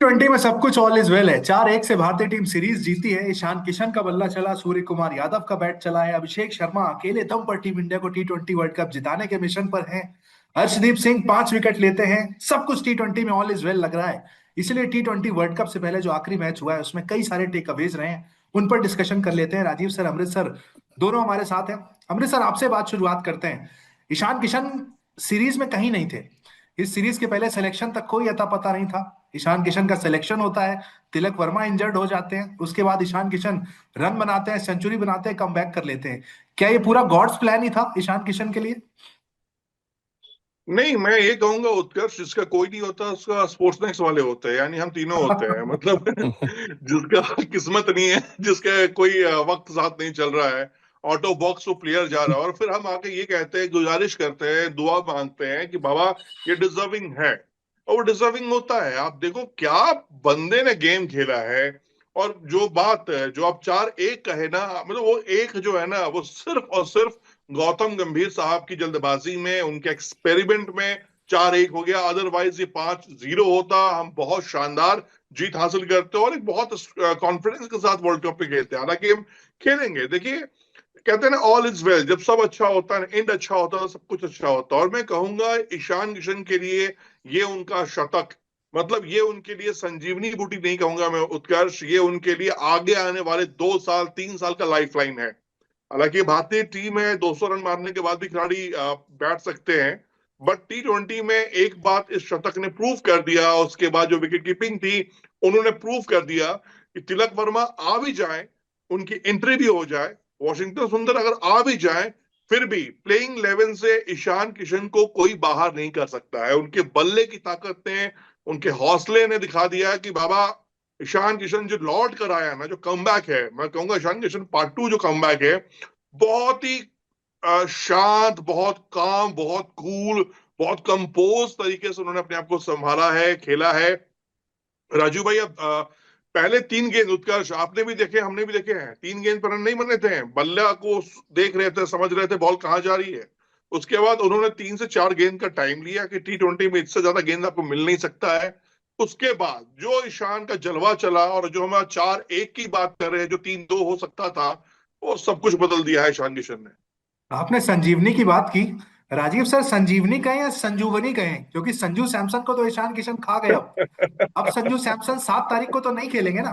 T20 में सब कुछ ऑल इज वेल है। 4-1 से भारतीय टीम सीरीज जीती है। ईशान किशन का बल्ला चला, सूर्य कुमार यादव का बैट चला है। अभिषेक शर्मा अकेले दम पर टीम इंडिया को T20 वर्ल्ड कप जिताने के मिशन पर हैं। हर्षदीप सिंह 5 विकेट लेते हैं। सब कुछ T20 में ऑल इज वेल लग रहा है। इसलिए T20 वर्ल्ड कप से पहले जो आखिरी मैच हुआ है उसमें कई सारे टेक अवेज रहे हैं। उन पर डिस्कशन कर लेते हैं। राजीव सर, अमृत सर दोनों हमारे साथ हैं। अमृत सर, आपसे बात शुरुआत करते हैं। ईशान किशन सीरीज में कहीं नहीं थे। इस सीरीज के पहले सिलेक्शन तक कोई अता पता नहीं था। ईशान किशन का सिलेक्शन होता है, तिलक वर्मा इंजर्ड हो जाते हैं, उसके बाद ईशान किशन रन बनाते हैं, सेंचुरी बनाते हैं, कम कर लेते हैं। क्या ये पूरा गॉड्स प्लान ही था ईशान किशन के लिए? नहीं, मैं ये कहूंगा उत्कर्ष जिसका कोई नहीं होता उसका स्पोर्ट्स नेक्स्ट वाले होते हैं, यानी हम तीनों होते हैं। मतलब जिसका किस्मत नहीं है, जिसका कोई वक्त साथ नहीं चल रहा है, ऑटो बॉक्स वो प्लेयर जा रहा है, और फिर हम आके ये कहते हैं, गुजारिश करते हैं, दुआ मांगते हैं कि बाबा ये डिजर्विंग है। और वो डिजर्विंग होता है। आप देखो क्या बंदे ने गेम खेला है। और जो बात है, जो आप 4-1 कहे ना, मतलब वो एक जो है ना, वो सिर्फ और सिर्फ गौतम गंभीर साहब की जल्दबाजी में, उनके एक्सपेरिमेंट में 4-1 हो गया। अदरवाइज ये 5-0 होता, हम बहुत शानदार जीत हासिल करते और एक बहुत कॉन्फिडेंस के साथ वर्ल्ड कप पे खेलते हैं। हालांकि हम खेलेंगे, देखिए कहते हैं ना, ऑल इज वेल। जब सब अच्छा होता है, एंड अच्छा होता है, सब कुछ अच्छा होता है। और मैं कहूंगा ईशान किशन के लिए ये उनका शतक, मतलब ये उनके लिए संजीवनी बूटी नहीं कहूंगा मैं उत्कर्ष, ये उनके लिए आगे आने वाले 2 साल 3 साल का लाइफ लाइन है। हालांकि भारतीय टीम है, 200 रन मारने के बाद भी खिलाड़ी बैठ सकते हैं। बट T20 में एक बात इस शतक ने प्रूव कर दिया, उसके बाद जो विकेट कीपिंग थी उन्होंने प्रूव कर दिया कि तिलक वर्मा आ भी जाए, उनकी एंट्री भी हो जाए, वॉशिंगटन सुंदर अगर आ भी जाए, फिर भी प्लेइंग 11 से ईशान किशन को कोई बाहर नहीं कर सकता है। उनके बल्ले की ताकत ने, उनके हौसले ने दिखा दिया कि बाबा ईशान किशन जो लौट कर आया ना, जो कमबैक है, मैं कहूंगा ईशान किशन पार्ट 2 जो कमबैक है, बहुत ही शांत, बहुत काम, बहुत कूल, बहुत कंपोज तरीके से उन्होंने अपने आप को संभाला है, खेला है। राजू भाई, अब पहले 3 गेंद उत्कर्ष आपने भी देखे, हमने भी देखे हैं, 3 गेंद पर रन नहीं बने थे। बल्ला को देख रहे थे, समझ रहे थे बॉल कहां जा रही है। उसके बाद उन्होंने 3 से 4 गेंद का टाइम लिया कि T20 में इससे ज्यादा गेंद आपको मिल नहीं सकता है। उसके बाद जो ईशान का जलवा चला, और जो हम 4-1 की बात कर रहे हैं, जो 3-2 हो सकता था, वो सब कुछ बदल दिया है ईशान किशन ने। आपने संजीवनी की बात की। राजीव सर, संजीवनी कहें या संजूवनी कहें? क्योंकि संजू सैमसन को तो ईशान किशन खा गए। अब संजू सैमसन 7 तारीख को तो नहीं खेलेंगे ना?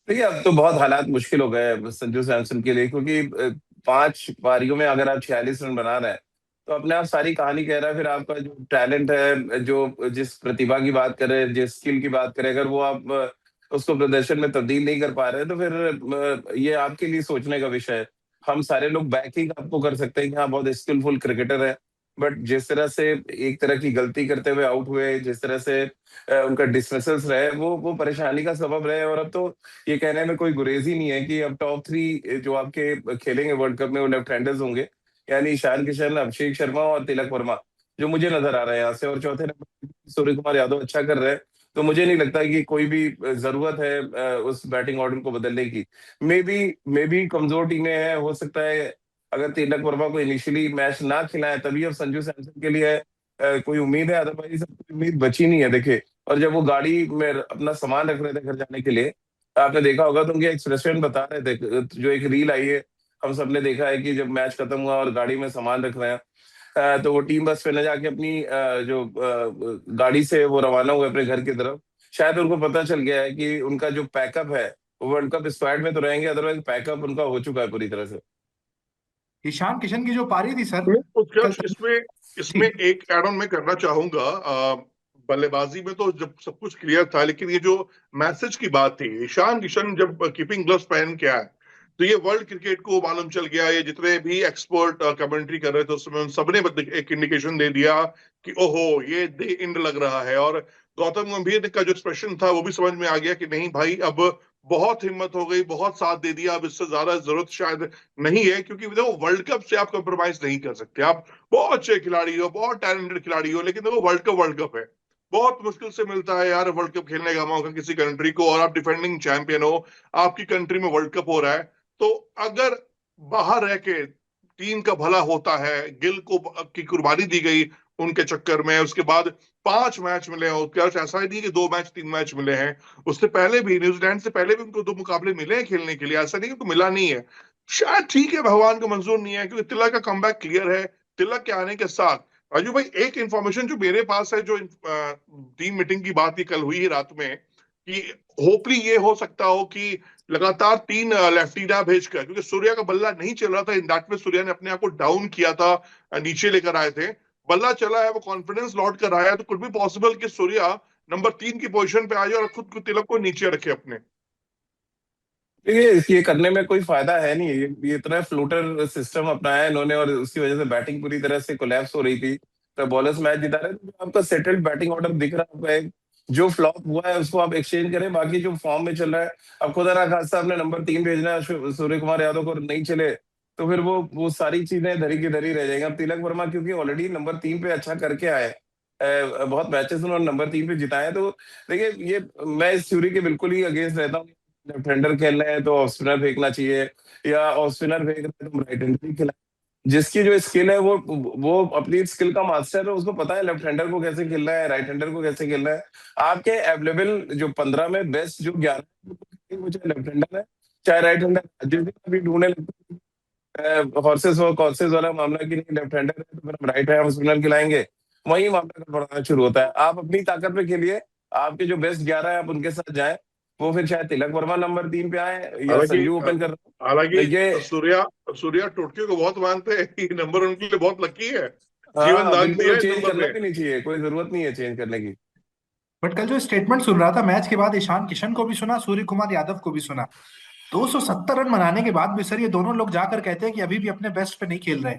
देखिए, अब तो बहुत हालात मुश्किल हो गए हैं संजू सैमसन के लिए, क्योंकि 5 पारियों में अगर आप 46 रन बना रहे हैं तो अपने आप सारी कहानी कह रहा है। फिर आपका जो टैलेंट है, जो जिस प्रतिभा की बात करें, जिस स्किल की बात करें, अगर वो आप उसको प्रदर्शन में तब्दील नहीं कर पा रहे हैं, तो फिर ये आपके लिए सोचने का विषय है। हम सारे लोग बैकिंग आपको कर सकते हैं कि हाँ, बहुत स्किलफुल क्रिकेटर है, बट जिस तरह से एक तरह की गलती करते हुए आउट हुए, जिस तरह से उनका डिसमिसल्स रहे, वो परेशानी का सबब रहे। और अब तो ये कहने में कोई गुरेज ही नहीं है कि अब टॉप 3 जो आपके खेलेंगे वर्ल्ड कप में वो लेफ्ट हैंडर्स होंगे, यानी ईशान किशन, अभिषेक शर्मा और तिलक वर्मा, जो मुझे नजर आ रहा है यहाँ से। और चौथे नंबर सूर्य कुमार यादव अच्छा कर रहे हैं। तो मुझे नहीं लगता कि कोई भी जरूरत है उस बैटिंग ऑर्डर को बदलने की। मे बी कमजोर टीमें हैं, हो सकता है अगर तिलक वर्मा को इनिशियली मैच ना खिलाए, तभी अब संजू सैमसन के लिए कोई उम्मीद है, अदरवाइज कोई उम्मीद बची नहीं है। देखिए, और जब वो गाड़ी में अपना सामान रख रहे थे घर जाने के लिए, आपने देखा होगा तो उनके एक्सप्रेशन बता रहे थे, जो एक रील आई है, हम सबने देखा है कि जब मैच खत्म हुआ और गाड़ी में सामान रख रहे हैं, तो वो टीम बस पे न जाके अपनी जो गाड़ी से वो रवाना हुए अपने घर की तरफ। शायद उनको पता चल गया है कि उनका जो पैकअप है वो वर्ल्ड कप स्क्वाड में तो रहेंगे, अदरवाइज पैकअप उनका हो चुका है पूरी तरह से। ईशान किशन की जो पारी थी सर, कल। उत्कर्ष, इसमें जी। इसमें एक एड ऑन मैं करना चाहूंगा। बल्लेबाजी में तो जब सब कुछ क्लियर था, लेकिन ये जो मैसेज की बात थी, ईशान किशन जब कीपिंग ग्लव्स पहन के आए, तो ये वर्ल्ड क्रिकेट को मालूम चल गया। ये जितने भी एक्सपर्ट कमेंट्री कर रहे थे उसमें उन सबने एक इंडिकेशन दे दिया कि ओहो, ये दे इंड लग रहा है। और गौतम गंभीर का जो एक्सप्रेशन था वो भी समझ में आ गया कि नहीं भाई, अब बहुत हिम्मत हो गई, बहुत साथ दे दिया, अब इससे ज्यादा जरूरत शायद नहीं है। क्योंकि देखो, वर्ल्ड कप से आप कंप्रोमाइज नहीं कर सकते। आप बहुत अच्छे खिलाड़ी हो, बहुत टैलेंटेड खिलाड़ी हो, लेकिन देखो वर्ल्ड कप है, बहुत मुश्किल से मिलता है यार वर्ल्ड कप खेलने का मौका किसी कंट्री को। और आप डिफेंडिंग चैंपियन हो, आपकी कंट्री में वर्ल्ड कप हो रहा है। तो अगर बाहर रह के टीम का भला होता है, गिल को की कुर्बानी दी गई उनके चक्कर में, उसके बाद 5 मैच मिले हैं उत्कर्ष, ऐसा ही नहीं कि 2 मैच 3 मैच मिले हैं। उससे पहले भी, न्यूजीलैंड से पहले भी उनको 2 मुकाबले मिले हैं खेलने के लिए, ऐसा नहीं कि उनको मिला नहीं है। शायद ठीक है, भगवान को मंजूर नहीं है, क्योंकि तिलक का कमबैक क्लियर है। तिलक के आने के साथ राजू भाई, एक इंफॉर्मेशन जो मेरे पास है, जो टीम मीटिंग की बात ही कल हुई है रात में, कि होपली ये हो सकता हो कि लगातार 3 लेफ्टी ना भेजकर, क्योंकि सूर्या का बल्ला नहीं चल रहा था, इन दैट में सूर्या ने अपने आप को डाउन किया था, नीचे लेकर आए थे। बल्ला चला है, वो कॉन्फिडेंस लौट कर आया, तो कुड भी पॉसिबल कि सूर्या नंबर 3 की पोजीशन पे आ जाए और खुद को तिलक को नीचे रखे अपने। देखिए ये करने में कोई फायदा है नहीं, ये इतना फ्लोटर सिस्टम अपनाया है इन्होंने, और उसकी वजह से बैटिंग पूरी तरह से कोलैप्स हो रही थी। तो बॉलर्स मैच जिता रहे, तो आपका सेटल्ड बैटिंग ऑर्डर दिख रहा है। जो फ्लॉप हुआ है उसको आप एक्सचेंज करें, बाकी जो फॉर्म में चल रहा है, अब खुदा ना खास्ता आपने नंबर 3 भेजना है सूर्य कुमार यादव को, नहीं चले तो फिर वो सारी चीजें धरी की धरी रह जाएंगी। अब तिलक वर्मा क्योंकि ऑलरेडी नंबर 3 पे अच्छा करके आए, बहुत मैचेस उन्होंने नंबर 3 पे जिताए हैं, तो देखिए ये मैं इस थ्योरी के बिल्कुल ही अगेंस्ट रहता हूँ। लेफ्ट हैंडर खेल रहे हैं तो ऑफ स्पिनर फेंकना चाहिए, या ऑफ स्पिनर फेंक रहे हैं तो राइट हैंडर ही खिलाए। जिसकी जो स्किल है वो अपनी स्किल का मास्टर है, उसको पता है लेफ्ट हैंडर को कैसे खेलना है, राइट हैंडर को कैसे खेलना है। आपके अवेलेबल जो 15 में बेस्ट जो 11, वो चाहे लेफ्ट हैंडर है चाहे राइट हैंडर, जिस दिन अभी ढूंढने लगते हॉर्सेस और कॉर्सेस वाला मामला कि नहीं लेफ्ट हैंडर है तो फिर हम राइट हैंड स्पिनर खिलाएंगे, वही मामला बढ़ना शुरू होता है। आप अपनी ताकत पे खेलिए, आपके जो बेस्ट 11 है आप उनके साथ जाएं, वो फिर शायद तिलक वर्मा नंबर 3 पे आए या हालांकि संजू ओपन कर। देखिए हालांकि सूर्या सूर्या टोटके को बहुत मानते हैं, ये नंबर उनके लिए बहुत लकी है, जीवन हाँ दान बिल्कुल, दिया है इस चेंज नंबर करना पे। भी नहीं चाहिए, कोई जरूरत नहीं है चेंज करने की। बट कल जो स्टेटमेंट सुन रहा था मैच के बाद, ईशान किशन को भी सुना, सूर्य कुमार यादव को भी सुना। 270 रन बनाने के बाद भी सर ये दोनों लोग जाकर कहते हैं कि अभी भी अपने बेस्ट पे नहीं खेल रहे।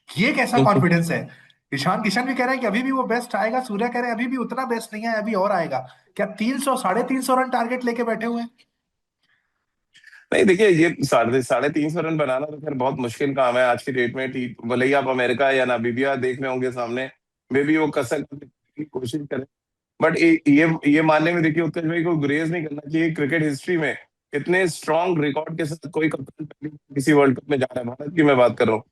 ये कैसा कॉन्फिडेंस है? ईशान किशन भी कह रहे हैं कि अभी भी वो बेस्ट आएगा, सूर्या कह रहे हैं अभी भी उतना बेस्ट नहीं है, अभी और आएगा। क्या 300 350 रन टारगेट लेके बैठे हुए हैं? नहीं देखिए, ये साढ़े साढ़े 300 रन बनाना तो खैर बहुत मुश्किल काम है आज की डेट में। भले ही आप अमेरिका या नामीबिया देख रहे होंगे सामने, वे भी वो कसक की कोशिश करें, बट ये मानने में देखिए उत्कर्ष भाई को गुरेज नहीं करना चाहिए। क्रिकेट हिस्ट्री में इतने स्ट्रॉन्ग रिकॉर्ड के साथ कोई कप्तान पहली बार किसी वर्ल्ड कप में जा रहा है, भारत की मैं बात कर रहा हूँ।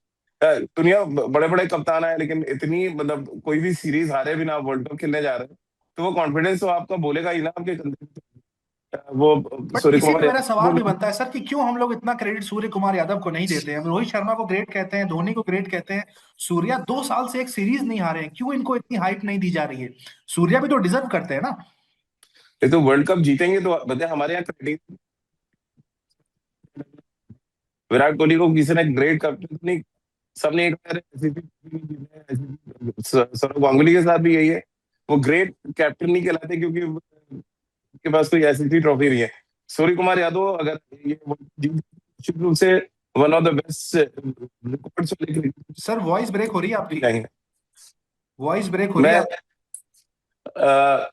दुनिया बड़े बड़े कप्तान आए, लेकिन इतनी मतलब कोई भी सीरीज हारे बिना वर्ल्ड कप खेलने जा रहे हैं, तो वो कॉन्फिडेंस तो आपका बोलेगा ही ना आपके कंधे पे। वो बट सूर्य इसी पे कुमार मेरा यादव सवाल भी बोले। बनता है सर कि क्यों हम लोग इतना क्रेडिट सूर्य कुमार यादव को नहीं देते हैं? हम रोहित शर्मा को ग्रेट कहते हैं, धोनी को ग्रेट कहते हैं। सूर्या 2 साल से एक सीरीज नहीं हारे हैं, क्यों इनको इतनी हाइप नहीं दी जा रही है? सूर्या भी तो डिजर्व करते हैं ना। ये तो वर्ल्ड कप जीतेंगे तो बताए, हमारे यहाँ क्राइटेरिया विराट कोहली को किसी ने ग्रेट कैप्टन नहीं, सबने एक सौरव गांगुली के साथ भी यही है, वो ग्रेट कैप्टन नहीं कहलाते क्योंकि उनके पास कोई ऐसी ट्रॉफी नहीं है। सूर्य कुमार यादव अगर ये निश्चित रूप से one of the best records वाले क्रिकेटर सर वॉइस ब्रेक हो रही है आपकी। जाएंगे। वॉइस ब्रेक हो रही है मैं आप।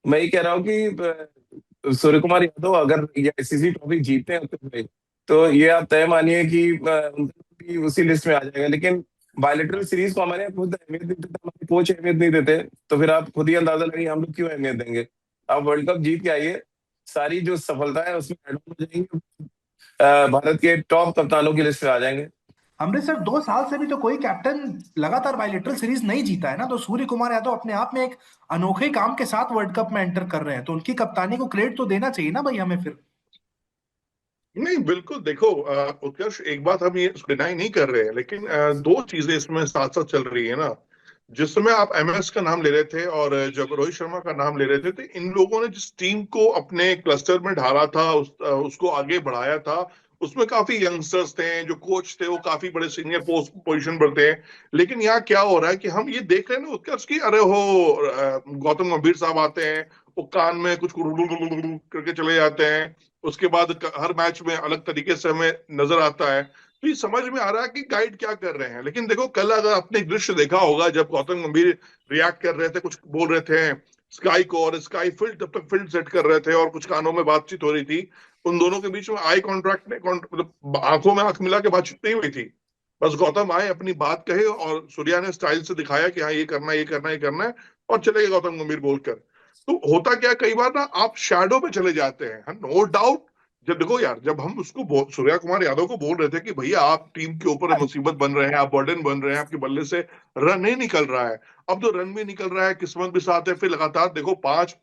मैं ये कह रहा हूँ कि सूर्य कुमार यादव अगर ये आईसीसी ट्रॉफी जीतते हैं तो ये आप तय मानिए कि उनका भी उसी लिस्ट में आ जाएगा। लेकिन बायलेटरल सीरीज को हमारे यहाँ खुद अहमियत नहीं देते, हमारे कोच अहमियत नहीं देते, तो फिर आप खुद ही अंदाजा लगाइए हम लोग क्यों अहमियत देंगे। आप वर्ल्ड कप जीत के आइए, सारी जो सफलता है उसमें एड ऑन हो जाएंगे, भारत के टॉप कप्तानों की लिस्ट में आ जाएंगे। हमने सर 2 साल से भी तो कोई कैप्टन लगातार बायलेटरल सीरीज नहीं जीता है ना। तो सूर्य कुमार यादव अपने आप में एक अनोखे काम के साथ वर्ल्ड कप में एंटर कर रहे हैं, तो उनकी कप्तानी को क्रेडिट तो देना चाहिए ना भाई हमें फिर। नहीं, बिल्कुल देखो, उत्कर्ष, एक बात हम ये डिनाई नहीं कर रहे हैं, लेकिन दो चीजें इसमें साथ साथ चल रही है ना। जिस समय आप एमएस का नाम ले रहे थे और जब रोहित शर्मा का नाम ले रहे थे, तो इन लोगों ने जिस टीम को अपने क्लस्टर में ढाला था, उसको आगे बढ़ाया था, उसमें काफी यंगस्टर्स थे, जो कोच थे वो काफी बड़े सीनियर पोजीशन पर थे। लेकिन यहाँ क्या हो रहा है कि हम ये देख रहे हैं ना उत्कर्ष की, अरे हो गौतम गंभीर साहब आते हैं, वो कान में कुछ करके चले जाते हैं, उसके बाद हर मैच में अलग तरीके से हमें नजर आता है। तो ये समझ में आ रहा है कि गाइड क्या कर रहे हैं। लेकिन देखो, कल अगर आपने एक दृश्य देखा होगा, जब गौतम गंभीर रिएक्ट कर रहे थे, कुछ बोल रहे थे स्काई को, और स्काई फील्ड तब तक फील्ड सेट कर रहे थे और कुछ कानों में बातचीत हो रही थी, उन दोनों के बीच में आई कॉन्ट्रैक्ट ने मतलब आंखों में आंख मिला के बातचीत नहीं हुई थी। बस गौतम आए, अपनी बात कहे, और सूर्या ने स्टाइल से दिखाया कि हाँ ये करना है, ये करना है, ये करना है, और चले गए गौतम गंभीर बोलकर। तो होता क्या, कई बार ना आप शैडो पे चले जाते हैं, नो डाउट जब देखो यार, जब हम सूर्या कुमार यादव को बोल रहे थे कि भैया आप टीम के ऊपर मुसीबत बन रहे हैं, आप बर्डन बन रहे हैं, आपके बल्ले से रन नहीं निकल रहा है। अब तो रन भी निकल रहा है, किस्मत भी साथ है, फिर लगातार देखो 5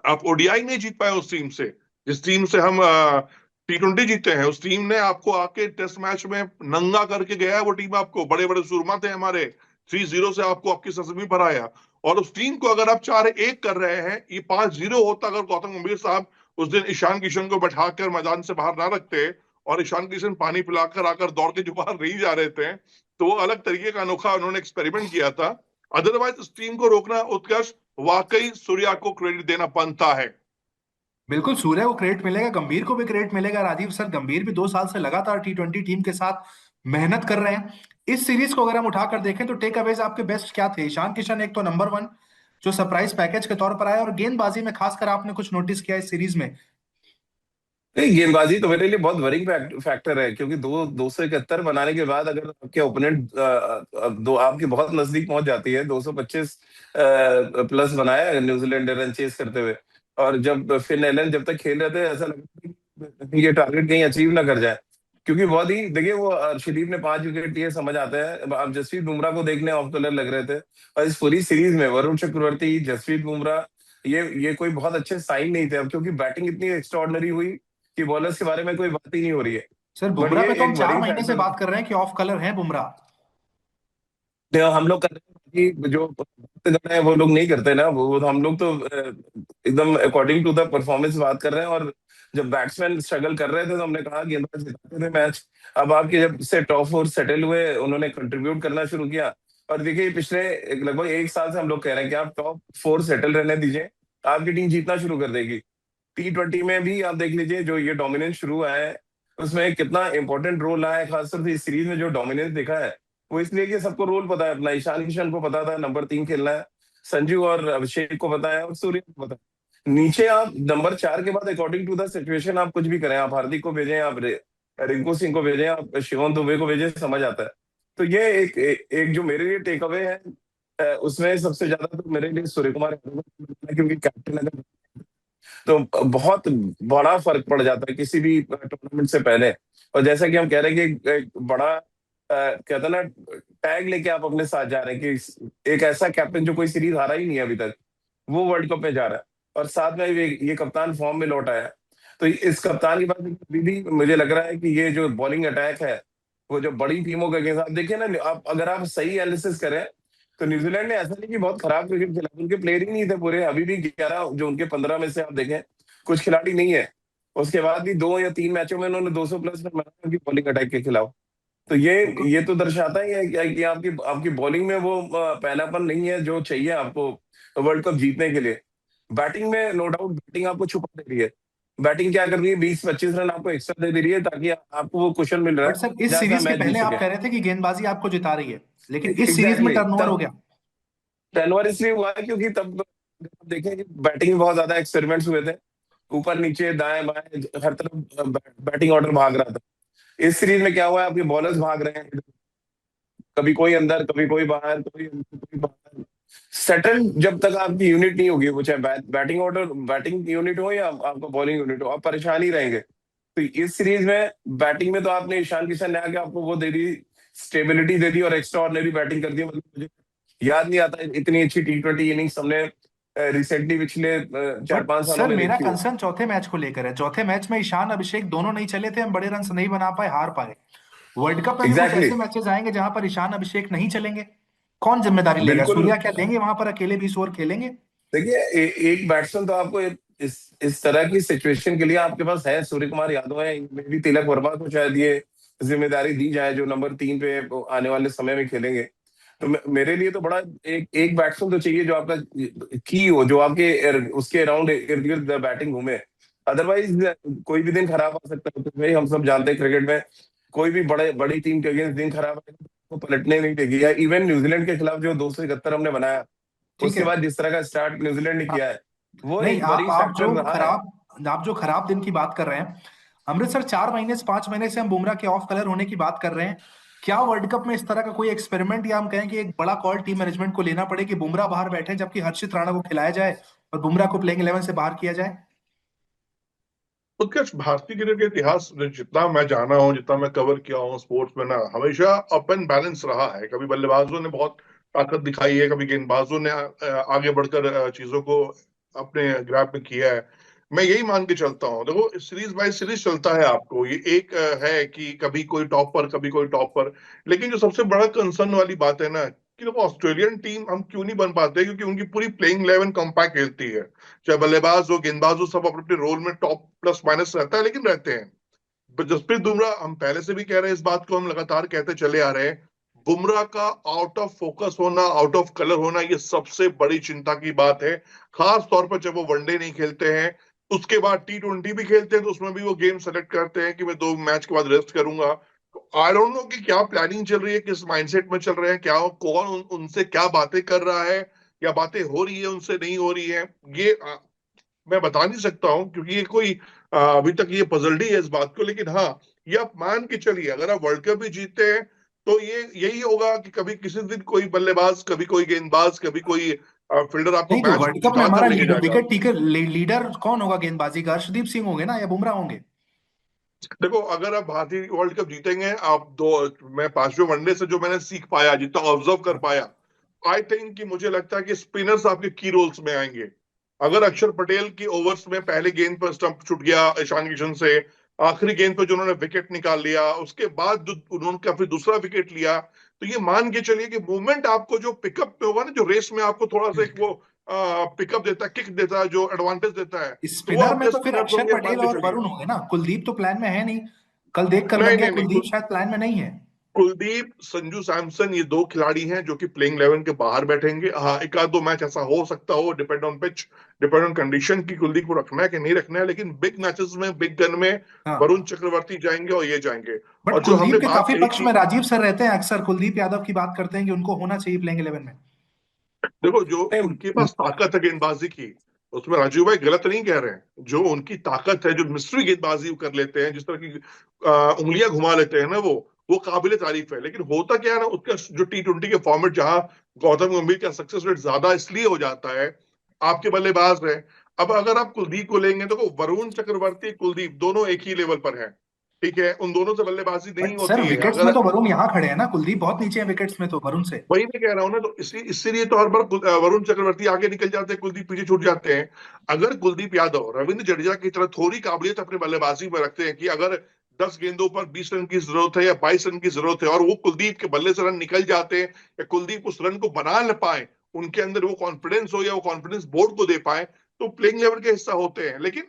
आप ओडीआई नहीं जीत पाए उस टीम से, जिस टीम से हम T20 जीते हैं। उस टीम ने आपको आके टेस्ट मैच में नंगा करके गया है। वो टीम आपको, बड़े बड़े सुरमा थे हमारे, 3-0 से आपको आपकी सरजमी पर आया। और उस टीम को अगर आप 4-1 कर रहे हैं, ये 5-0 होता अगर गौतम गंभीर साहब उस दिन ईशान किशन को बैठा कर मैदान से बाहर ना रखते, और ईशान किशन पानी पिलाकर आकर दौड़ के जो बाहर नहीं जा रहे थे, तो वो अलग तरीके का अनोखा उन्होंने एक्सपेरिमेंट किया था। अदरवाइज इस टीम को रोकना, उत्कर्ष, वाकई सूर्या को क्रेडिट देना बनता है। बिल्कुल, सूर्य को क्रेडिट मिलेगा, गंभीर को भी क्रेडिट मिलेगा। राजीव सर, गंभीर भी 2 साल से लगातार T20 टीम के साथ मेहनत कर रहे हैं। इस सीरीज को अगर हम उठाकर देखें तो टेक अवेज आपके बेस्ट क्या थे? ईशान किशन एक तो नंबर वन, जो सरप्राइज पैकेज के तौर पर आया, और गेंदबाजी में खासकर आपने कुछ नोटिस किया इस सीरीज में? नहीं, गेंदबाजी तो मेरे लिए बहुत वरिंग फैक्टर है, क्योंकि 271 बनाने के बाद अगर आपके ओपोनेंट दो आपके बहुत नजदीक पहुंच जाती है, 225 प्लस बनाया है न्यूजीलैंड रन चेस करते हुए। और जब फिन एलन जब तक खेल रहे थे, ऐसा लगा कि ये टारगेट कहीं अचीव ना कर जाए, क्योंकि बहुत ही देखिए वो अर्शदीप ने 5 विकेट लिए, समझ आता है। अब जसप्रीत बुमराह को देखने ऑफ कलर लग रहे थे, और इस पूरी सीरीज में वरुण चक्रवर्ती, जसप्रीत बुमराह, ये कोई बहुत अच्छे साइन नहीं थे। अब क्योंकि बैटिंग इतनी एक्स्ट्राऑर्डिनरी हुई कि बॉलर्स के बारे में कोई बात ही नहीं हो रही है। सर, बट बुमराह ये पे तो हम एक 4 महीने से वरिंग बात कर रहे हैं कि ऑफ कलर हैं बुमराह। तो हम लोग कर रहे हैं कि जो भक्तगण है वो लोग नहीं करते ना, वो हम लोग तो एकदम अकॉर्डिंग टू द परफॉर्मेंस बात कर रहे हैं। और जब बैट्समैन स्ट्रगल कर रहे थे तो हमने कहा गेंदबाज जिताते थे मैच। अब आपके जब से टॉप 4 सेटल हुए, उन्होंने कंट्रीब्यूट करना शुरू किया। और देखिए पिछले लगभग 1 साल से हम लोग कह रहे हैं कि आप टॉप 4 सेटल रहने दीजिए, आपकी टीम जीतना शुरू कर देगी। T20 में भी आप देख लीजिए, जो ये डोमिनेंस शुरू हुआ है उसमें कितना इंपॉर्टेंट रोल रहा है। खासतौर से इस सीरीज में जो डोमिनेंस देखा है, वो इसलिए कि सबको रोल पता है अपना। ईशान किशन को पता था नंबर 3 खेलना है, संजू और अभिषेक को पता है, और सूर्य को पता है। नीचे आप नंबर 4 के बाद अकॉर्डिंग टू द सिचुएशन आप कुछ भी करें, आप हार्दिक को भेजें, आप रिंकू सिंह को भेजें, आप शिवम दुबे को भेजें, समझ आता है। तो ये एक जो मेरे लिए टेक अवे है, उसमें सबसे ज्यादा तो मेरे लिए सूर्य कुमार यादव का, क्योंकि कैप्टन अगर तो बहुत बड़ा फर्क पड़ जाता है किसी भी टूर्नामेंट से पहले। और जैसा कि हम कह रहे हैं कि एक बड़ा कहते हैं ना, टैग लेके आप अपने साथ जा रहे हैं कि एक ऐसा कैप्टन जो कोई सीरीज हारा ही नहीं है अभी तक, वो वर्ल्ड कप में जा रहा है, और साथ में ये कप्तान फॉर्म में लौट आया। तो इस कप्तान के बाद अभी भी मुझे लग रहा है कि ये जो बॉलिंग अटैक है, वो जो बड़ी टीमों के अगेंस्ट, आप देखिए ना, आप अगर आप सही एनालिसिस करें तो न्यूजीलैंड ने ऐसा नहीं कि बहुत खराब क्रिकेट खेला, उनके प्लेयर ही नहीं थे पूरे। अभी भी 11 जो उनके 15 में से आप देखें, कुछ खिलाड़ी नहीं है। उसके बाद भी 2 या 3 मैचों में उन्होंने 200 प्लस रन बनाए उनकी बॉलिंग अटैक के खिलाफ। तो ये तो दर्शाता ही है कि आपकी आपकी बॉलिंग में वो पहलापन नहीं है जो चाहिए आपको वर्ल्ड कप जीतने के लिए। बैटिंग में नो डाउट बैटिंग आपको छुपा दे रही है। बैटिंग क्या कर रही है, 20-25 रन आपको एक्स्ट्रा दे दे रही है, ताकि आपको वो कुशन मिल रहा बट है सर, इस जहां से आप सीरीज के मैच जीत पहले आप सके। कह रहे थे कि गेंदबाजी आपको जिता रही है, लेकिन इस सीरीज में एग्जैक्टली टर्नओवर हो तब गया। टर्नओवर इसलिए हुआ है क्योंकि तब आप देखें कि बैटिंग में बहुत ज्यादा एक्सपेरिमेंट्स हुए थे, ऊपर नीचे दाएं बाएं हर तरफ बैटिंग ऑर्डर भाग रहा था। इस सीरीज में क्या हुआ है, आपके बॉलर्स भाग रहे हैं, कभी कोई अंदर, कभी कोई बाहर, कोई अंदर, कोई बाहर। सेटल जब तक आपकी यूनिट नहीं होगी, वो चाहे बैटिंग ऑर्डर, बैटिंग यूनिट हो या आपका बॉलिंग यूनिट हो, आप परेशान ही रहेंगे। तो इस सीरीज में बैटिंग में तो आपने ईशान किशन ने आके आपको वो दे दी, स्टेबिलिटी दे दी, और एक्स्ट्रा ऑर्डिनरी बैटिंग कर दी। मतलब मुझे याद नहीं आता इतनी अच्छी T20 इनिंग्स हमने रिसेंटली पिछले चार बट पांच सालों सर, में मेरा देखी हो। कंसर्न चौथे मैच को लेकर है। चौथे मैच में ईशान अभिषेक दोनों नहीं चले थे, हम बड़े रन नहीं बना पाए, हार पाए। वर्ल्ड कप में भी कुछ एग्जैक्टली ऐसे मैचेस आएंगे जहां पर ईशान अभिषेक नहीं चलेंगे, कौन जिम्मेदारी लेगा? बिल्कुल। सूर्या क्या लेंगे वहां पर, अकेले 20 ओवर खेलेंगे? देखिए एक बैट्समैन तो आपको इस तरह की सिचुएशन के लिए आपके पास है, सूर्य कुमार यादव है, मे भी तिलक वर्मा को शायद ये जिम्मेदारी दी जाए, जो नंबर 3 पे आने वाले समय में खेलेंगे। तो मेरे लिए तो बड़ा एक बैट्समैन तो चाहिए जो आपका की हो, जो आपके उसके अराउंड इर्द गिर्द बैटिंग घूमे। अदरवाइज कोई भी दिन खराब आ सकता है, तो भाई हम सब जानते हैं क्रिकेट में कोई भी बड़ी टीम के अगेंस्ट दिन खराब आएगा तो पलटने नहीं देगी। या इवन न्यूजीलैंड के खिलाफ जो 271 हमने बनाया, ठीक उसके है। बाद जिस तरह का स्टार्ट न्यूजीलैंड ने किया है, वो नहीं, एक बड़ी फैक्टर रहा है। आप जो खराब दिन की बात कर रहे हैं, अमृतसर 4 महीने से 5 महीने से हम बुमराह के ऑफ कलर होने की बात कर रहे हैं। क्या वर्ल्ड कप में इस तरह का कोई एक्सपेरिमेंट, या हम कहें कि एक बड़ा कॉल टीम मैनेजमेंट को लेना पड़े कि बुमराह बाहर बैठे जबकि हर्षित राणा को खिलाया जाए और बुमराह को प्लेइंग 11 से बाहर किया जाए? उत्कर्ष, भारतीय क्रिकेट के इतिहास में जितना मैं जाना हूँ, जितना मैं कवर किया हूँ स्पोर्ट्स में ना, हमेशा अप एंड बैलेंस रहा है। कभी बल्लेबाजों ने बहुत ताकत दिखाई है, कभी गेंदबाजों ने आगे बढ़कर चीजों को अपने ग्रैब में किया है। मैं यही मान के चलता हूँ। देखो, सीरीज बाय सीरीज चलता है। आपको ये एक है कि कभी कोई टॉप पर, कभी कोई टॉप पर। लेकिन जो सबसे बड़ा कंसर्न वाली बात है ना, कि देखो ऑस्ट्रेलियन टीम हम क्यों नहीं बन पाते, क्योंकि उनकी पूरी प्लेइंग 11 कॉम्पैक्ट खेलती है। चाहे बल्लेबाज हो, गेंदबाज हो, सब अपने अपने रोल में टॉप प्लस माइनस रहता है, लेकिन रहते हैं। जसप्रीत बुमराह, हम पहले से भी कह रहे हैं इस बात को, हम लगातार कहते चले आ रहे हैं, बुमराह का आउट ऑफ फोकस होना, आउट ऑफ कलर होना, ये सबसे बड़ी चिंता की बात है। खास तौर पर जब वो वनडे नहीं खेलते हैं, उसके बाद T20 भी खेलते हैं, तो उसमें भी वो गेम सेलेक्ट करते हैं कि मैं 2 मैच के बाद रेस्ट करूंगा। आई डोंट नो कि क्या प्लानिंग चल रही है, किस माइंडसेट में चल रहे हैं, क्या कौन उनसे क्या बातें कर रहा है, या बातें हो रही है उनसे, नहीं हो रही है। ये मैं बता नहीं सकता हूं, क्योंकि ये कोई अभी तक ये पजल्डी है इस बात को। लेकिन हाँ, ये आप मान के चलिए, अगर आप वर्ल्ड कप भी जीतते हैं, तो ये यही होगा कि कभी किसी दिन कोई बल्लेबाज, कभी कोई गेंदबाज, कभी कोई फील्डर आपको नहीं तो मैच वर्ल्ड कप में जिता कर हमारा लेके जाएगा। विकेट टीकर लीडर कौन होगा गेंदबाजी का? अर्शदीप सिंह होंगे ना, या बुमराह होंगे? देखो, अगर आप भारतीय वर्ल्ड कप जीतेंगे, आप दो, मैं 5वें वनडे से जो मैंने सीख पाया, जितना ऑब्जर्व कर पाया, आई थिंक कि मुझे लगता है कि स्पिनर्स आपके की रोल्स में आएंगे। अगर अक्षर पटेल की ओवर्स में पहले गेंद पर स्टंप छूट गया ईशान किशन से, आखिरी गेंद पर जो उन्होंने विकेट निकाल लिया, उसके बाद जो उन्होंने फिर दूसरा विकेट लिया, तो ये मान के चलिए कि मूवमेंट आपको जो पिकअप पे होगा ना, जो रेस में आपको थोड़ा सा एक वो पिकअप देता है, किक देता है, जो एडवांटेज देता है, तो वो स्पिनर में आपके तो फिर स्पिनर्स अक्षर होंगे, मान पटेल के और चलिए। वरुण होंगे ना, कुलदीप तो प्लान में है नहीं। कल देख कर लग नहीं गया नहीं कुलदीप नहीं, शायद प्लान में नहीं है। कुलदीप, संजू सैमसन, ये 2 खिलाड़ी हैं जो कि प्लेइंग 11 के बाहर बैठेंगे। हाँ, एक आध 2 मैच ऐसा हो सकता हो, depend on pitch, depend on condition, की कुलदीप को रखना है कि नहीं रखना है। लेकिन बिग मैचेस में, बिग गन में वरुण हाँ, चक्रवर्ती जाएंगे और ये जाएंगे। बट और जो कुलदीप हमने के बात काफी कही पक्ष कि में राजीव सर रहते हैं, अक्सर कुलदीप यादव की बात करते हैं कि उनको होना चाहिए प्लेइंग 11 में। देखो, जो उनके नहीं, पास ताकत है गेंदबाजी की, उसमें राजीव भाई गलत नहीं कह रहे हैं। जो उनकी ताकत है, जो मिस्ट्री गेंदबाजी वो कर लेते हैं, जिस तरह की उंगलियां घुमा लेते हैं ना, वो काबिले तारीफ है। लेकिन होता क्या है ना, उसका जो T20 के फॉर्मेट, जहां गौतम गंभीर का सक्सेस रेट ज्यादा इसलिए हो जाता है, आपके बल्लेबाज हैं। अब अगर आप कुलदीप को लेंगे, तो वरुण चक्रवर्ती, कुलदीप दोनों एक ही लेवल पर हैं। ठीक है, उन दोनों से बल्लेबाजी नहीं बट सर होती है। विकेट्स में अगर तो वरुण यहाँ खड़े हैं ना, कुलदीप बहुत नीचे है विकेट्स में तो वरुण से। वही मैं कह रहा हूं ना, तो इसीलिए तो हर बार वरुण चक्रवर्ती आगे निकल जाते हैं, कुलदीप पीछे छूट जाते हैं। अगर कुलदीप यादव रविंद्र जडेजा की तरह थोड़ी काबिलियत अपने बल्लेबाजी में रखते हैं, कि अगर 10 गेंदों पर 20 रन की जरूरत है या 22 रन की जरूरत है, और वो कुलदीप के बल्ले से रन निकल जाते हैं, या कुलदीप उस रन को बना न पाए, उनके अंदर वो कॉन्फिडेंस हो, या वो कॉन्फिडेंस बोर्ड को दे पाए, तो प्लेइंग लेवल के हिस्सा होते हैं। लेकिन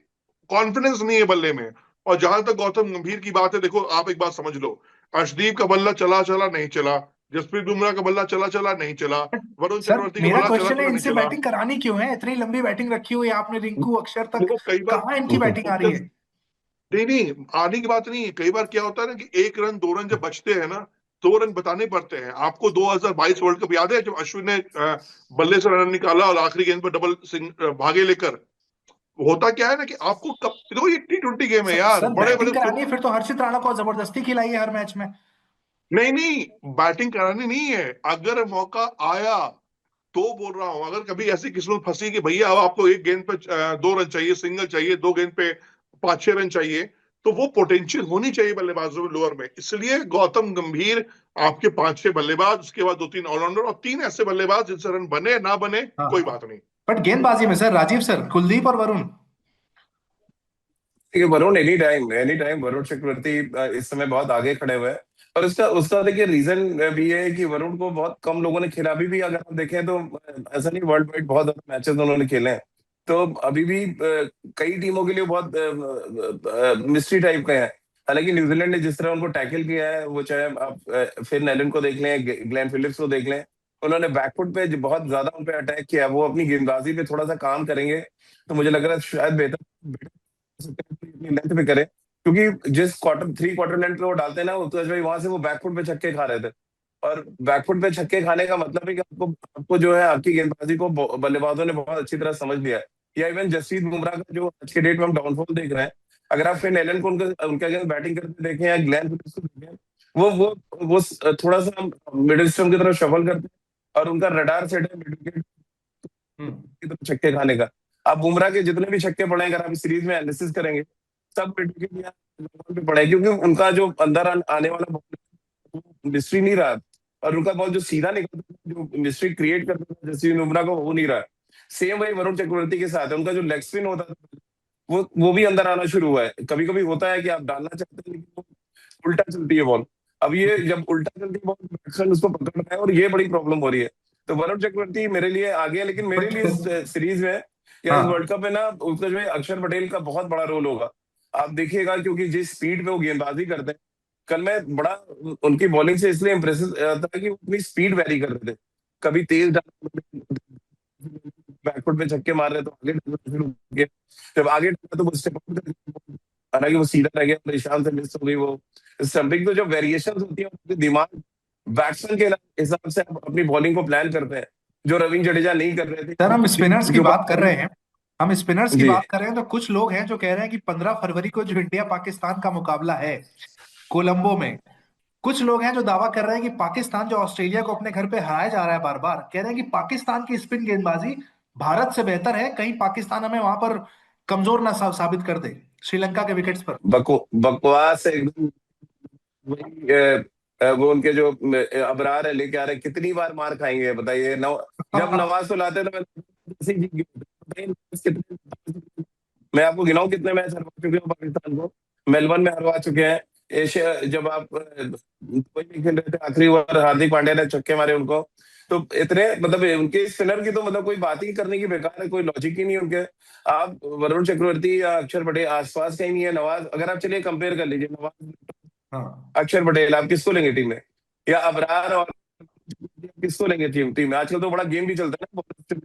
कॉन्फिडेंस नहीं है बल्ले में। और जहां तक गौतम गंभीर की बात है, देखो आप एक बात समझ लो, अर्शदीप का बल्ला चला चला नहीं चला, जसप्रीत बुमराह का बल्ला चला चला नहीं चला, वरुण सर चक्रवर्ती का मेरा बल्ला चला क्वेश्चन है, चला नहीं इनसे चला। बैटिंग करानी क्यों है? इतनी लंबी बैटिंग रखी हुई है आपने, रिंकू अक्षर तक। देखो, कई बार कहाँ इनकी बैटिंग आ रही है? नहीं नहीं, आने की बात नहीं है। कई बार क्या होता है ना, कि 1 रन 2 रन जब बचते हैं ना, 2 रन बताने पड़ते हैं। आपको 2022 वर्ल्ड कप याद है, जब अश्विन ने बल्ले से रन निकाला और आखिरी गेंद पर डबल भागे लेकर। होता क्या है ना, कि आपको कब, देखो ये T20 गेम है यार, सर बड़े बैटिंग बड़े करानी है फिर तो हर्षित राणा को जबरदस्ती खिलाई है हर मैच में। नहीं नहीं, बैटिंग करानी नहीं है। अगर मौका आया, तो बोल रहा हूं, अगर कभी ऐसी किस्मत फंसी कि भैया अब आपको 1 गेंद पे 2 रन चाहिए, सिंगल चाहिए, 2 गेंद पे 5-6 रन चाहिए, तो वो पोटेंशियल होनी चाहिए बल्लेबाजों में लोअर में। इसलिए गौतम गंभीर, आपके 5-6 बल्लेबाज, उसके बाद 2-3 ऑलराउंडर, और 3 ऐसे बल्लेबाज जिनसे रन बने ना बने, हाँ कोई हाँ। बात नहीं। बट गेंदबाजी में सर राजीव सर, कुलदीप और वरुण। देखिए, वरुण एनी टाइम वरुण चक्रवर्ती इस समय बहुत आगे खड़े हुए हैं। और उसका उसका देखिए रीजन भी है कि वरुण को बहुत कम लोगों ने खेला। अभी भी अगर हम देखें तो ऐसा नहीं, वर्ल्ड वाइड बहुत ज्यादा मैचेस उन्होंने खेले हैं। तो अभी भी कई टीमों के लिए बहुत मिस्ट्री टाइप का है। हालांकि न्यूजीलैंड ने जिस तरह उनको टैकल किया है, वो चाहे आप फिन एलन को देख लें, ग्लेन फिलिप्स को देख लें, उन्होंने बैकफुट पे बहुत ज्यादा उन पे अटैक किया। वो अपनी गेंदबाजी पे थोड़ा सा काम करेंगे, तो मुझे लग रहा है शायद बेहतर अपनी लेंथ पे करे। क्योंकि जिस क्वार्टर 3 क्वार्टर लेंथ पे वो डालते हैं ना उत्कर्ष भाई, वहां से वो बैकफुट पे छक्के खा रहे थे। और बैकफुट पे छक्के खाने का मतलब है कि आपको आपको जो है, आपकी गेंदबाजी को बल्लेबाजों ने बहुत अच्छी तरह समझ लिया है। या इवन जसप्रीत बुमराह का जो आज के डेट में हम डाउनफॉल देख रहे हैं, अगर आप फिन एलन को उनके अगेंस्ट बैटिंग करते देखें, या ग्लेन फिलिप्स को देखें, वो थोड़ा सा मिडिल स्टम्प की तरफ शफल करते हैं, और उनका रडार सेट है मिड विकेट हम्म। की तरफ छक्के खाने का। आप बुमराह के जितने भी छक्के पड़े हैं, अगर आप इस सीरीज में एनालिसिस करेंगे, सब पे पड़े, क्योंकि उनका जो अंदर आने वाला मिस्ट्री नहीं रहा, और उनका बॉल जो सीधा निकलता था, जो मिस्ट्री क्रिएट करता था जसप्रीत बुमराह को, वो नहीं रहा। सेम वही वरुण चक्रवर्ती के साथ है, उनका जो लेग स्पिन होता था वो भी अंदर आना शुरू हुआ है। कभी कभी होता है कि आप डालना चाहते हैं लेकिन वो उल्टा चलती है बॉल। अब ये जब उल्टा चलती है बॉल, बैट्समैन उसको पकड़ रहा है, और ये बड़ी प्रॉब्लम हो रही है। तो वरुण चक्रवर्ती मेरे लिए आगे है, लेकिन मेरे लिए इस सीरीज में या इस हाँ, वर्ल्ड कप में ना, उसका जो है अक्षर पटेल का बहुत बड़ा रोल होगा। आप देखिएगा, क्योंकि जिस स्पीड पे वो गेंदबाजी करते हैं, कल मैं बड़ा उनकी बॉलिंग से इसलिए इम्प्रेसिव था कि वो अपनी स्पीड वेरी कर रहे थे। कभी तेज बैकफुट पे छक्के मार रहे तो आगे डालना शुरू किया, जब आगे डाला तो वो स्टेप आउट कर, हालांकि वो सीधा रह गया, निशान से मिस हो गई वो स्टंपिंग। तो जो वेरिएशन होती है उनके दिमाग, बैट्समैन के हिसाब से आप अपनी बॉलिंग को प्लान करते हैं, जो रविंद्र जडेजा नहीं कर रहे सर हम थे। स्पिनर्स की जो बात कर रहे हैं, हम स्पिनर्स की जी, बात कर रहे हैं, तो कुछ लोग हैं जो कह रहे हैं कि 15 फरवरी को जो इंडिया पाकिस्तान का मुकाबला है कोलंबो में, कुछ लोग हैं जो दावा कर रहे हैं कि पाकिस्तान जो ऑस्ट्रेलिया को अपने घर पे हराया जा रहा है बार बार, कह रहे हैं कि पाकिस्तान की स्पिन गेंदबाजी भारत से बेहतर है, कहीं पाकिस्तान हमें वहां पर कमजोर ना साबित कर दे श्रीलंका के विकेट्स पर। बकवास है एकदम। वही वो उनके जो अबरार है लेके आ रहे, कितनी बार मार खाएंगे बताइए। जब नवाज को लाते तो मैं आपको गिनाऊं कितने मैच हरवा चुके हैं पाकिस्तान को। मेलबर्न में हरवा चुके हैं। एशिया जब आप दुबई में खेल रहे थे, आखिरी ओवर हार्दिक पांड्या ने छक्के मारे उनको। तो इतने मतलब उनके स्पिनर की तो मतलब कोई बात ही करने की बेकार है, कोई लॉजिक ही नहीं है उनके। आप वरुण चक्रवर्ती या अक्षर पटेल आसपास का ही नहीं है। नवाज, अगर आप चलिए कंपेयर कर लीजिए, नवाज हाँ, अक्षर पटेल, आप किसको लेंगे टीम में? या अबरार और किसको लेंगे टीम में? आजकल तो बड़ा गेम भी चलता है ना,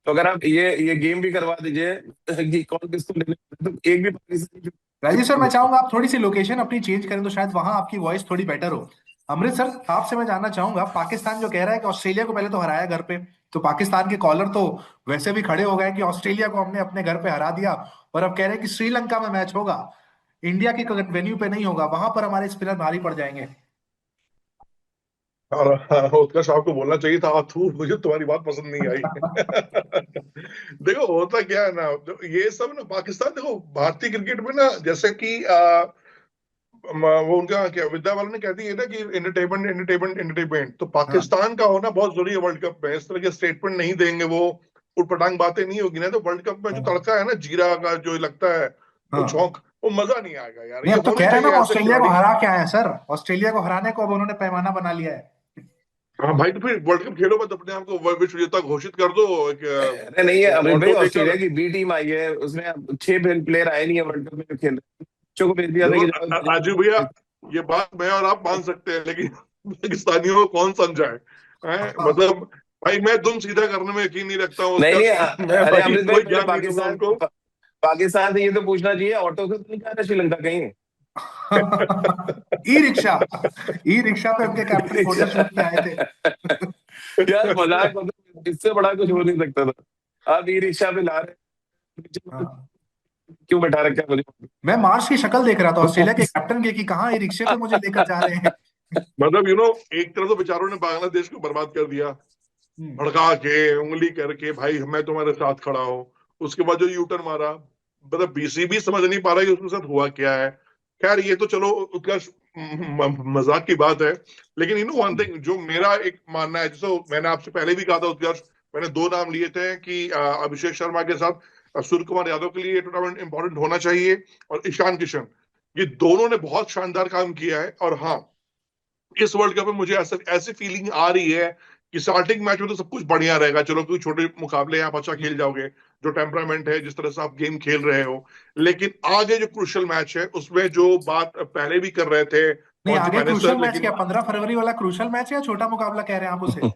तो अगर आप ये गेम भी करवा दीजिए कि कौन किसको लेने, तो एक भी पाकिस्तानी राजीव सर मैं चाहूंगा आप थोड़ी सी लोकेशन अपनी चेंज करें तो शायद वहां आपकी वॉइस थोड़ी बेटर हो। अमृतसर, आपसे मैं जानना चाहूंगा, पाकिस्तान जो कह रहा है कि ऑस्ट्रेलिया को पहले तो हराया घर पे, तो पाकिस्तान के कॉलर तो वैसे भी खड़े हो गए कि ऑस्ट्रेलिया को हमने अपने घर पे हरा दिया, और अब कह रहे हैं कि श्रीलंका में मैच होगा, इंडिया की वेन्यू पे नहीं होगा, वहां पर हमारे स्पिनर भारी पड़ जाएंगे। और उत्कर्ष आपको बोलना चाहिए था, थू मुझे तुम्हारी बात पसंद नहीं आई। देखो होता क्या है ना, तो ये सब ना पाकिस्तान, देखो भारतीय क्रिकेट में ना, जैसे कि वो उनका क्या विद्या बालन ने कहती है ना कि एंटरटेनमेंट एंटरटेनमेंट एंटरटेनमेंट, तो हाँ, पाकिस्तान का होना बहुत जरूरी है वर्ल्ड कप में। इस तरह के स्टेटमेंट नहीं देंगे वो, उटपटांग बातें नहीं होगी ना, तो वर्ल्ड कप में जो हाँ, तड़का है ना जीरा का जो लगता है, वो हाँ। छौंक, वो मजा नहीं आएगा यार। नहीं, ये अब तो होने कह रहे हैं ना चाहिए वो ऐसे ऑस्ट्रेलिया को खिलाड़ी। हरा के आए हैं सर, ऑस्ट्रेलिया को हराने को अब उन्होंने पैमाना बना लिया है। हाँ भाई, तो फिर वर्ल्ड कप खेलो मत, अपने आप को विश्व विजेता घोषित कर दो। अरे नहीं है अमृत भाई, ऑटो ऑस्ट्रेलिया मेकर, की बी टीम आई है, उसमें अब 6 प्लेयर आए नहीं है वर्ल्ड कप में जो खेल रहे हैं। बच्चों को भेज दिया था देखो कि राजू भैया, ये बात मैं और आप मान सकते हैं, लेकिन पाकिस्तानियों को कौन समझाए? मतलब भाई, मैं दुम सीधा करने में यकीन नहीं रखता हूँ नहीं उसका। नहीं मैं अरे भाई अमृत भाई, कोई मैंने ज्ञान नहीं दूंगा उनको। पाकिस्तान से ये तो पूछना चाहिए, ऑटो से तो नहीं कहा था श्रीलंका कहीं? ई रिक्शा, ई रिक्शा पे उनके कैप्टन फोटो शूट के आए थे। यार मजाक, मतलब इससे बड़ा कुछ हो नहीं सकता था। आप ई रिक्शा पे ला रहे हैं, हाँ। क्यों बैठा रखा है मुझे? मैं मार्श की शक्ल देख रहा था ऑस्ट्रेलिया के कैप्टन के कि कहाँ ई रिक्शे पे मुझे लेकर जा रहे हैं। मतलब एक तरफ तो बेचारों ने बांग्लादेश को बर्बाद कर दिया, हम्म, भड़का के उंगली करके, भाई मैं तुम्हारे साथ खड़ा हूं। उसके बाद जो यूटर्न मारा, मतलब बीसीबी समझ नहीं पा रहा कि उसके साथ हुआ क्या है। खैर ये तो चलो उत्कर्ष मजाक की बात है, लेकिन वन थिंग जो मेरा एक मानना है, जैसे मैंने आपसे पहले भी कहा था उत्कर्ष, मैंने दो नाम लिए थे कि अभिषेक शर्मा के साथ सूर्य कुमार यादव के लिए ये टूर्नामेंट इंपॉर्टेंट होना चाहिए, और ईशान किशन, ये दोनों ने बहुत शानदार काम किया है। और हाँ, इस वर्ल्ड कप में मुझे ऐसा ऐसी फीलिंग आ रही है कि स्टार्टिंग मैच में तो सब कुछ बढ़िया रहेगा, चलो क्योंकि छोटे मुकाबले आप अच्छा खेल जाओगे, जो टेम्परामेंट है, जिस तरह से आप गेम खेल रहे हो। लेकिन आगे जो क्रुशियल मैच है, उसमें जो बात पहले भी कर रहे थे नहीं, मंजू आगे क्रूशल मैनेसर, मैच लेकिन क्या 15 फरवरी वाला क्रूशल मैच है या छोटा मुकाबला कह रहे हैं आप उसे?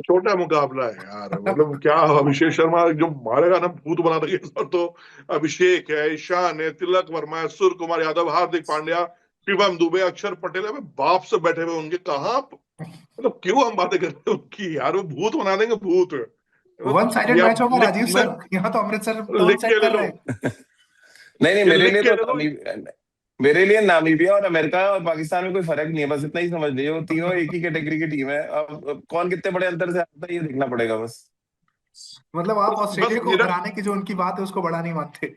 छोटा मुकाबला है यार। मतलब क्या, अभिषेक शर्मा जो मारेगा ना, भूत बना देगा इस बार तो। अभिषेक है, ईशान है, तिलक वर्मा है, सूर्य कुमार यादव, हार्दिक पांड्या, शिवम दुबे, अक्षर पटेल, अबे बाप से बैठे हुए होंगे कहाँ। मतलब क्यों हम बातें करते हैं उनकी यार, वो भूत बना देंगे भूत। वन मतलब साइडेड ये मैच आप होगा लिख राजीव मैं सर, यहाँ तो अमृतसर टर्न लिख सेट के ले कर लो, रहे हैं। नहीं नहीं, ये लिख के ले लो। मेरे लिए नामीबिया और अमेरिका और पाकिस्तान में कोई फर्क नहीं है, बस इतना ही समझ लीजिए, वो तीनों एक ही कैटेगरी की टीम है। अब कौन कितने बड़े अंतर से आता है ये देखना पड़ेगा बस। मतलब आप बस बस ऑस्ट्रेलिया को मेरा हराने की जो उनकी बात है उसको बड़ा नहीं मानते।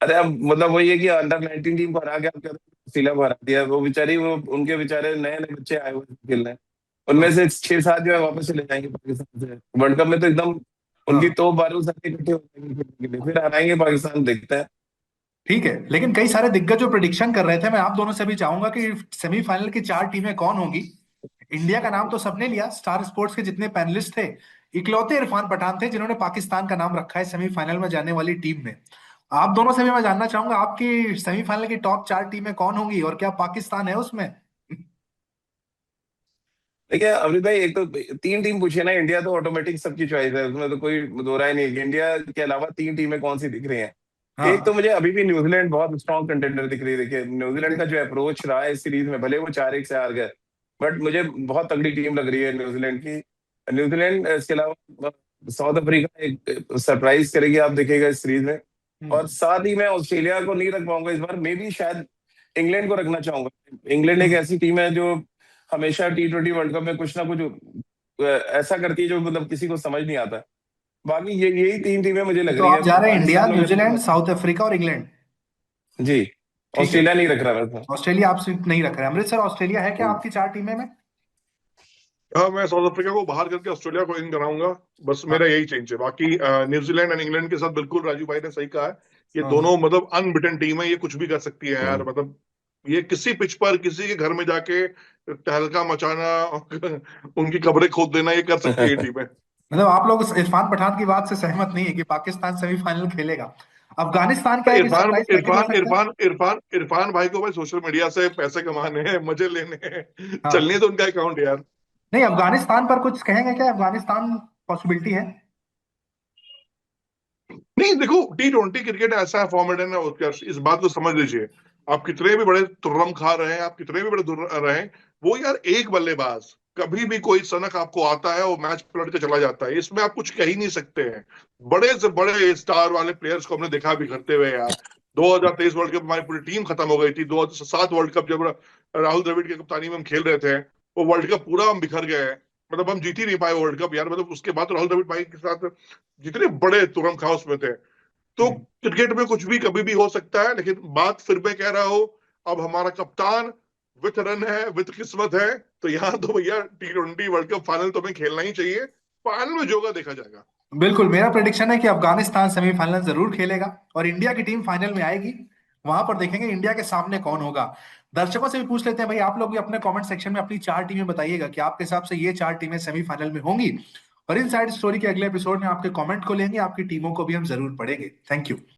अरे अब मतलब वही है कि अंडर 19 टीम को हरा के आप कहते हैं ऑस्ट्रेलिया को हरा दिया। वो बेचारी, वो उनके बेचारे नए नए बच्चे आए हुए खेलने, उनमें हाँ से 6-7 जो है वापस चले जाएंगे पाकिस्तान से। वर्ल्ड कप में तो एकदम उनकी हाँ, तो बारूद सारे इकट्ठे हो जाएंगे खेलने के लिए, फिर हराएंगे पाकिस्तान, देखते हैं। ठीक है। लेकिन कई सारे दिग्गज जो प्रिडिक्शन कर रहे थे, मैं आप दोनों से भी चाहूंगा कि सेमीफाइनल की 4 टीमें कौन होंगी। इंडिया का नाम तो सबने लिया, स्टार स्पोर्ट्स के जितने पैनलिस्ट थे, इकलौते इरफान पठान थे जिन्होंने पाकिस्तान का नाम रखा है सेमीफाइनल में जाने वाली टीम में। आप दोनों से भी मैं जानना चाहूंगा, आपकी सेमीफाइनल की टॉप 4 टीमें कौन होंगी और क्या पाकिस्तान है उसमें? देखिए अमृत भाई, एक तो 3 टीम पूछे ना, इंडिया तो ऑटोमेटिक सबकी चॉइस है, उसमें तो कोई दो राय नहीं है। इंडिया के अलावा 3 टीमें कौन सी दिख रही हैं? एक तो हाँ मुझे अभी भी न्यूजीलैंड बहुत स्ट्रॉन्ग कंटेंडर दिख रही है। देखिए न्यूजीलैंड का जो अप्रोच रहा है इस सीरीज में, भले वो 4-1 से हार गए, बट मुझे बहुत तगड़ी टीम लग रही है न्यूजीलैंड की। न्यूजीलैंड, इसके अलावा साउथ अफ्रीका एक सरप्राइज करेगी, आप देखिएगा इस सीरीज में। और हम्म, साथ ही मैं ऑस्ट्रेलिया को नहीं रख पाऊंगा इस बार, मे बी शायद इंग्लैंड को रखना चाहूंगा। इंग्लैंड एक हम्म। ऐसी टीम है जो हमेशा T20 वर्ल्ड कप में कुछ ना कुछ ऐसा करती है जो मतलब किसी को समझ नहीं आता। बाकी ये यही 3 टीमें मुझे लग तो रही आप है। जा रहे हैं इंडिया, पाकिस्तान में मेरे न्यूजीलैंड, को साउथ अफ्रीका और इंग्लैंड? जी, ठीक है। ऑस्ट्रेलिया नहीं रख रहा मैं तो। ऑस्ट्रेलिया आप सिर्फ नहीं रख रहे हैं। अमृतसर, ऑस्ट्रेलिया है क्या आपकी 4 टीमें में? हाँ, मैं साउथ अफ्रीका को बाहर करके ऑस्ट्रेलिया को इन कराऊंगा। बस हाँ मेरा यही चेंज है। बाकी न्यूजीलैंड एंड इंग्लैंड के साथ बिल्कुल राजू भाई ने सही कहा है। ये हाँ दोनों मतलब अनबिटन टीम है, ये कुछ भी कर सकती है यार। मतलब ये किसी पिच पर किसी के घर में जाके तहलका मचाना और उनकी कब्रें खोद देना, ये कर सकती है टीमें। मतलब आप लोग उस इरफान पठान की बात से सहमत नहीं है कि पाकिस्तान सेमीफाइनल खेलेगा? अफगानिस्तान क्या एक इरफान सरप्राइज पैकेज हो इरफान सकता है? इरफान इरफान इरफान भाई को भाई सोशल मीडिया से पैसे कमाने हैं, मजे लेने हैं, चलनी है हाँ, तो उनका अकाउंट यार। नहीं अफगानिस्तान पर कुछ कहेंगे क्या? अफगानिस्तान पॉसिबिलिटी है? नहीं देखो, T20 क्रिकेट ऐसा फॉर्मेट है ना उसका, इस बात को समझ लीजिए। आप कितने भी बड़े तुर्रम खा रहे हैं, आप कितने भी बड़े रहे हैं, वो यार एक बल्लेबाज कभी भी कोई सनक आपको आता है, वो मैच पलट के चला जाता है। इसमें आप कुछ कह ही नहीं सकते हैं। बड़े से बड़े स्टार वाले प्लेयर्स को हमने देखा भी करते हुए यार। 2023 वर्ल्ड कप हमारी पूरी टीम खत्म हो गई थी। 2007 वर्ल्ड कप जब राहुल द्रविड़ की कप्तानी में हम खेल रहे थे, वो वर्ल्ड कप पूरा हम बिखर गए। मतलब हम जीत ही नहीं पाए वर्ल्ड कप यार। मतलब उसके बाद तो राहुल द्रविड़ भाई के साथ जितने बड़े तुरम खा उसमें थे। तो हम्म। क्रिकेट में कुछ भी कभी भी हो सकता है, लेकिन बात फिर मैं कह रहा हूं, अब हमारा कप्तान विथ रन है, विथ किस्मत है। तो यहाँ तो भैया T20 वर्ल्ड कप फाइनल तो हमें खेलना ही चाहिए। फाइनल में जो होगा देखा जाएगा। बिल्कुल, मेरा प्रेडिक्शन है कि अफगानिस्तान सेमीफाइनल जरूर खेलेगा और इंडिया की टीम फाइनल में आएगी। वहां पर देखेंगे इंडिया के सामने कौन होगा। दर्शकों से भी पूछ लेते हैं भाई, आप लोग भी अपने कमेंट सेक्शन में अपनी 4 टीमें बताइएगा कि आपके हिसाब से ये 4 टीमें सेमीफाइनल में होंगी। और इन साइड स्टोरी के अगले एपिसोड में आपके कमेंट को लेंगे, आपकी टीमों को भी हम जरूर पढ़ेंगे। Thank you.